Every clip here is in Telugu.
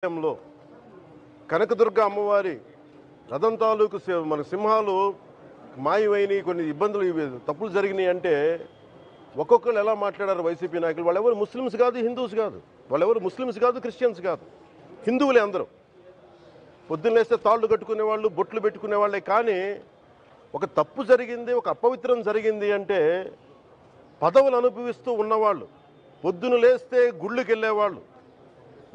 లో కనకదుర్గ అమ్మవారి రథం తాలూకు మన సింహాలు మాయమైనవి, కొన్ని ఇబ్బందులు తప్పులు జరిగినాయి అంటే ఒక్కొక్కరు ఎలా మాట్లాడారు వైసీపీ నాయకులు. వాళ్ళెవరు ముస్లిమ్స్ కాదు, హిందూస్ కాదు, వాళ్ళెవరు ముస్లిమ్స్ కాదు, క్రిస్టియన్స్ కాదు, హిందువులే అందరూ. పొద్దున్నేస్తే తాళ్ళు కట్టుకునే వాళ్ళు, బొట్లు పెట్టుకునే వాళ్ళే. కానీ ఒక తప్పు జరిగింది, ఒక అపవిత్రం జరిగింది అంటే పదవులు అనుభవిస్తూ ఉన్నవాళ్ళు, పొద్దున లేస్తే గుళ్ళకి వెళ్ళేవాళ్ళు,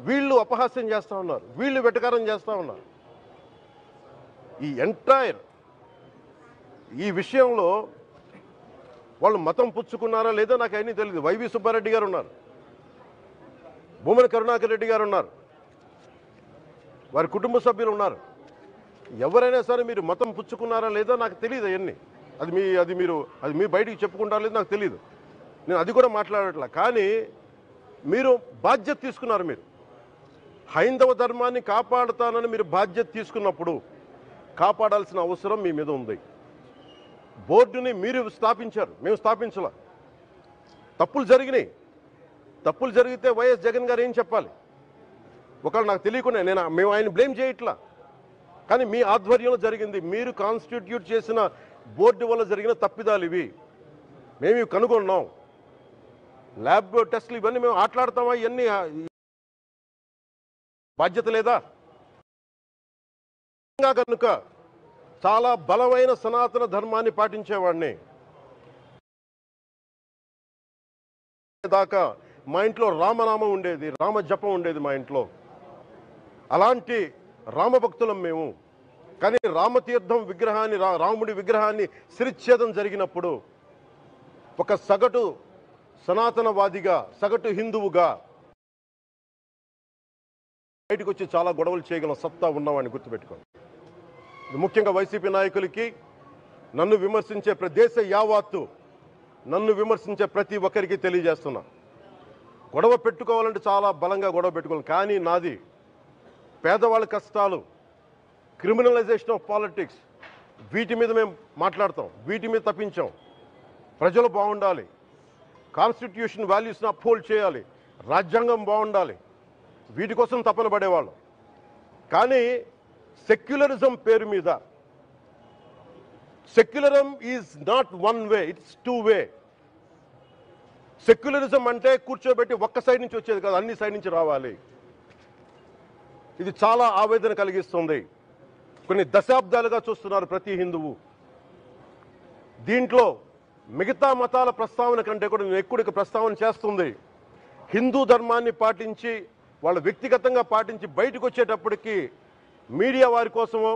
వీళ్ళు అపహాస్యం చేస్తూ ఉన్నారు, వీళ్ళు వెటకారం చేస్తూ ఉన్నారు. ఈ ఎంటైర్ ఈ విషయంలో వాళ్ళు మతం పుచ్చుకున్నారా లేదా నాకు అన్నీ తెలియదు. వైవి సుబ్బారెడ్డి గారు ఉన్నారు, భూమన కరుణాకర్ రెడ్డి గారు ఉన్నారు, వారి కుటుంబ సభ్యులు ఉన్నారు. ఎవరైనా సరే మీరు మతం పుచ్చుకున్నారా లేదా నాకు తెలియదు. అవన్నీ అది మీ బయటికి చెప్పుకుంటారా లేదు నాకు తెలియదు. నేను అది కూడా మాట్లాడట్లా. కానీ మీరు బాధ్యత తీసుకున్నారు. మీరు హైందవ ధర్మాన్ని కాపాడుతానని మీరు బాధ్యత తీసుకున్నప్పుడు కాపాడాల్సిన అవసరం మీ మీద ఉంది. బోర్డుని మీరు స్థాపించారు, మేము స్థాపించాల. తప్పులు జరిగినాయి. తప్పులు జరిగితే వైఎస్ జగన్ గారు ఏం చెప్పాలి? ఒకవేళ నాకు తెలియకుండా మేము ఆయన బ్లేమ్ చేయట్లా. కానీ మీ ఆధ్వర్యంలో జరిగింది, మీరు కాన్స్టిట్యూట్ చేసిన బోర్డు వల్ల జరిగిన తప్పిదాలు ఇవి. మేము ఇవి కనుగొన్నాం. ల్యాబ్ టెస్టులు ఇవన్నీ మేము ఆటలాడతామా? ఇవన్నీ బాధ్యత లేదా? కనుక చాలా బలమైన సనాతన ధర్మాన్ని పాటించేవాడిని. దాకా మా ఇంట్లో రామనామం ఉండేది, రామ జపం ఉండేది మా ఇంట్లో. అలాంటి రామభక్తులం మేము. కానీ రామతీర్థం విగ్రహాన్ని, రాముడి విగ్రహాన్ని శిరచ్ఛేదం జరిగినప్పుడు ఒక సగటు సనాతనవాదిగా, సగటు హిందువుగా బయటకు వచ్చి చాలా గొడవలు చేయగల సత్తా ఉన్నవాడిని గుర్తుపెట్టుకోండి. ముఖ్యంగా వైసీపీ నాయకులకి, నన్ను విమర్శించే దేశ యావత్తు నన్ను విమర్శించే ప్రతి ఒక్కరికి తెలియజేస్తున్నా, గొడవ పెట్టుకోవాలంటే చాలా బలంగా గొడవ పెట్టుకోవాలి. కానీ నాది పేదవాళ్ళ కష్టాలు, క్రిమినలైజేషన్ ఆఫ్ పాలిటిక్స్, వీటి మీద మేము మాట్లాడతాం, వీటి మీద తప్పించాం. ప్రజలు బాగుండాలి, కాన్స్టిట్యూషన్ వాల్యూస్ని అప్హోల్డ్ చేయాలి, రాజ్యాంగం బాగుండాలి, వీటి కోసం తపన పడేవాళ్ళం. కానీ సెక్యులరిజం పేరు మీద, secularism is not one way, it's two way. Secularism అంటే కూర్చోబెట్టి ఒక్క సైడ్ నుంచి వచ్చేది కాదు, అన్ని సైడ్ నుంచి రావాలి. ఇది చాలా ఆవేదన కలిగిస్తుంది. కొన్ని దశాబ్దాలుగా చూస్తున్నారు ప్రతి హిందువు. దీంట్లో మిగతా మతాల ప్రస్తావన కంటే కూడా నేను ఎక్కువ ప్రస్తావన చేస్తుంది హిందూ ధర్మాన్ని పాటించి, వాళ్ళు వ్యక్తిగతంగా పాటించి బయటకు వచ్చేటప్పటికి మీడియా వారి కోసమో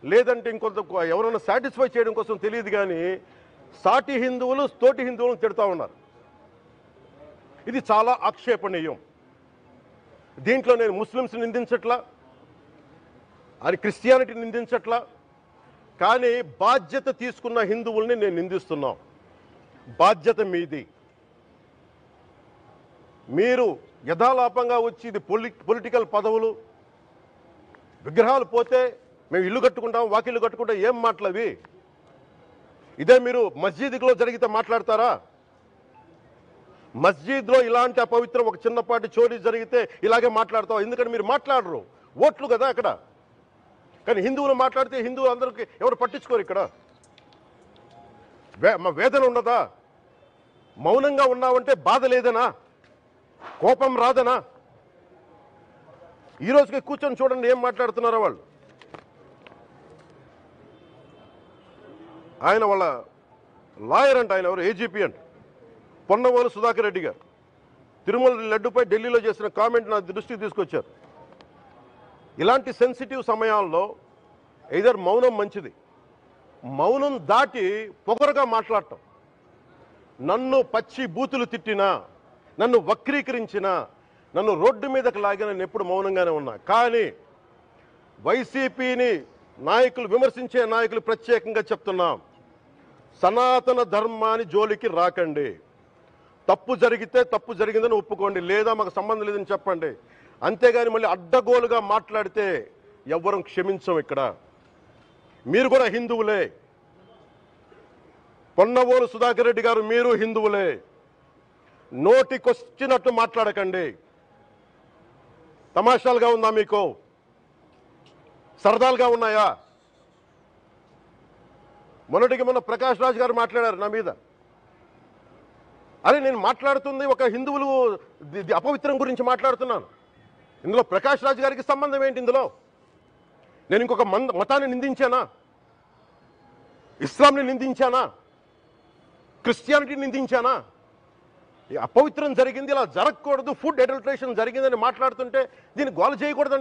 లేదంటే ఇంకొంత ఎవరైనా సాటిస్ఫై చేయడం కోసం తెలియదు. కానీ సాటి హిందువులు తోటి హిందువులను తిడతా ఉన్నారు. ఇది చాలా ఆక్షేపణీయం. దీంట్లో నేను ముస్లిమ్స్ నిందించట్లా, అది క్రిస్టియానిటీ నిందించట్లా. కానీ బాధ్యత తీసుకున్న హిందువుల్ని నేను నిందిస్తున్నాం. బాధ్యత మీది. మీరు యథాలాపంగా వచ్చి ఇది పొలిటికల్ పదవులు, విగ్రహాలు పోతే మేము ఇల్లు కట్టుకుంటాం, వాకిళ్ళు కట్టుకుంటాం, ఏం మాటలవి? ఇదే మీరు మస్జిద్లో జరిగితే మాట్లాడతారా? మస్జిద్లో ఇలాంటి అపవిత్రం, ఒక చిన్నపాటి చోరీ జరిగితే ఇలాగే మాట్లాడతాం. ఎందుకంటే మీరు మాట్లాడరు, ఓట్లు కదా అక్కడ. కానీ హిందువులు మాట్లాడితే హిందువులు అందరికీ ఎవరు పట్టించుకోరు. ఇక్కడ మా వేదన ఉండదా? మౌనంగా ఉన్నామంటే బాధ లేదనా? కోపం రాదనా? ఈ రోజుకి కూర్చొని చూడండి ఏం మాట్లాడుతున్నారో వాళ్ళు. ఆయన వాళ్ళ లాయర్ అంట, ఆయన ఎవరు, ఏజీపీ అంట, పొన్నవోలు సుధాకర్ రెడ్డి గారు తిరుమల లడ్డుపై ఢిల్లీలో చేసిన కామెంట్ నా దృష్టికి తీసుకొచ్చారు. ఇలాంటి సెన్సిటివ్ సమయాల్లో ఎయిదర్ మౌనం మంచిది, మౌనం దాటి పొగరుగా మాట్లాడటం, నన్ను పచ్చి బూతులు తిట్టినా, నన్ను వక్రీకరించినా, నన్ను రోడ్డు మీదకి లాగిన నేను ఎప్పుడు మౌనంగానే ఉన్నా. కానీ వైసీపీని నాయకులు, విమర్శించే నాయకులు ప్రత్యేకంగా చెప్తున్నాం, సనాతన ధర్మాన్ని జోలికి రాకండి. తప్పు జరిగితే తప్పు జరిగిందని ఒప్పుకోండి, లేదా మాకు సంబంధం లేదని చెప్పండి. అంతేగాని మళ్ళీ అడ్డగోలుగా మాట్లాడితే ఎవ్వరం క్షమించం. ఇక్కడ మీరు కూడా హిందువులే. పొన్నవోలు సుధాకర్ రెడ్డి గారు, మీరు హిందువులే. నోటికొచ్చినట్టు మాట్లాడకండి. తమాషాలుగా ఉందా మీకు? సరదాలుగా ఉన్నాయా? మొన్న ప్రకాష్ రాజ్ గారు మాట్లాడారు నా మీద. అరే నేను మాట్లాడుతుంది ఒక హిందువులు అపవిత్రం గురించి మాట్లాడుతున్నాను. ఇందులో ప్రకాష్ రాజ్ గారికి సంబంధం ఏంటి? ఇందులో నేను ఇంకొక మతాన్ని నిందించానా? ఇస్లాంని నిందించానా? క్రిస్టియానిటీని నిందించానా? అపవిత్రం జరిగింది, ఇలా జరగకూడదు, ఫుడ్ అడల్టరేషన్ జరిగిందని మాట్లాడుతుంటే దీన్ని గోల చేయకూడదు.